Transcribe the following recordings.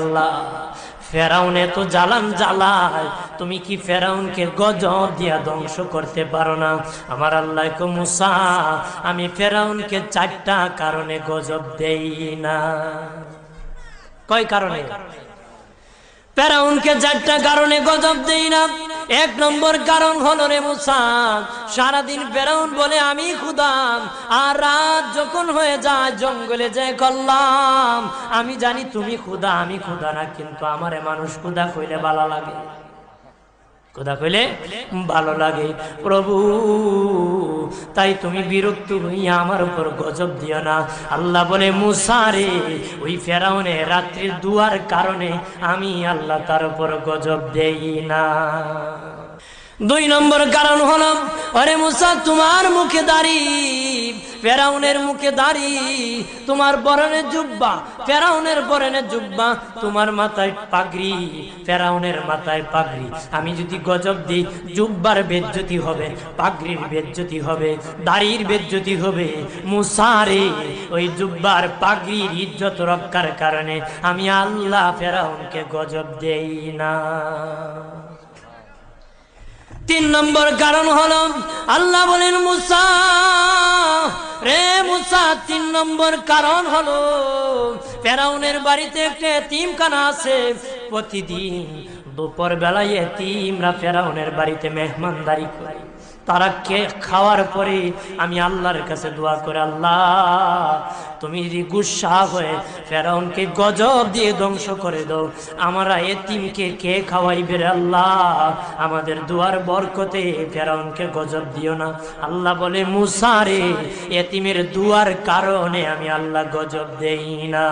আল্লাহ ফেরাউনে তো জালান জ্বালায়, তুমি কি ফেরাউনকে গজব দিয়া ধ্বংস করতে পারো না? আমার আল্লাহ কো মুসা, আমি ফেরাউনকে 4টা কারণে গজব দেই না। কয় কারণে? ফেরাউনকে 4টা কারণে গজব দেই না। 1 নম্বর কারণ হলো রে মুসা, সারাদিন ফেরাউন বলে আমি খোদা, আর রাত যখন হয়ে যায় জঙ্গলে যায় কল্লাম আমি জানি তুমি খোদা, আমি খোদা না, কিন্তু আমারে মানুষ খোদা কইলে ভালো লাগে, খোদা কইলে ভালো লাগে। প্রভু তাই তুমি বিরক্ত হইয়া আমার উপর গজব দিও না। আল্লাহ বলে মুসা রে, ওই ফেরাউনে রাত্রির দুয়ার কারণে আমি আল্লাহ তার উপর গজব দেই না। 2 নম্বর কারণ হলো, আরে মুসা তোমার মুখে দাড়ি, ফেরাউনের মুখে দাড়ি, তোমার পরনে জুব্বা, ফেরাউনের পরনে জুব্বা, তোমার মাথায় পাগড়ি, ফেরাউনের মাথায় পাগড়ি। আমি যদি গজব দিই, জুব্বার বেজ্জতি হবে, পাগড়ির বেজ্জতি হবে, দাড়ির বেজ্জতি হবে। মুসা রে, ওই জুব্বার পাগড়ির ইজ্জত রক্ষার কারণে আমি আল্লাহ ফেরাউনকে গজব দেই না। 3 নম্বর কারণ হলো, আল্লাহ বলেন মুসা রে মুসা, 3 নম্বর কারণ হলো, ফেরাউনের বাড়িতে একটা এতিমখানা আছে। প্রতিদিন দুপুর বেলায় এতিমরা ফেরাউনের বাড়িতে মেহমানদারি করে। তারা খাওয়ার পরে আমি আল্লাহর কাছে দোয়া করে, আল্লাহ তুমি যদি গুসা হয়ে ফেরাউনকে গজব দিয়ে ধ্বংস করে দাও, আমরা এতিমকে কে খাওয়াইবে রে আল্লাহ, আমাদের দুয়ার বরকতে ফেরাউনকে গজব দিও না। আল্লাহ বলে মুসা রে, এতিমের দুয়ার কারণে আমি আল্লাহ গজব দেই না।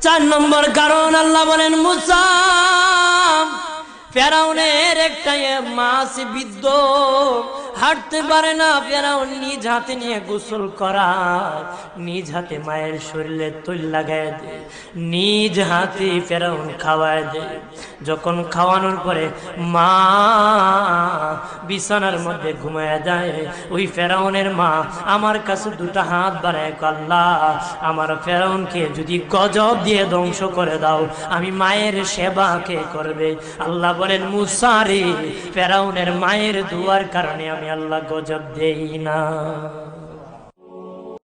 4 নম্বর কারণ, আল্লাহ বলেন মুসা ফেরাউনের একটা মাছ বিদ্ধ, হাঁটতে পারে না, ফেরাউন নিজ হাতে নিয়ে গোসল করায়, নিজ হাতে মায়ের শরীরে তৈল লাগায় দেয়, নিজ হাতে ফেরাউন খাওয়ায় দেয়। যখন খাওয়ানোর পরে মা বিছানার মধ্যে ঘুমায় যায়, ওই ফেরাউনের মা আমার কাছে 2টা হাত বাড়ায়, আল্লাহ আমার ফেরাউনকে যদি গজব দিয়ে ধ্বংস করে দাও, আমি মায়ের সেবা কে করবে? আল্লাহ বলেন মুসা রে, ফেরাউনের মায়ের দুয়ার কারণে আমি আল্লাহ গজব দেই না।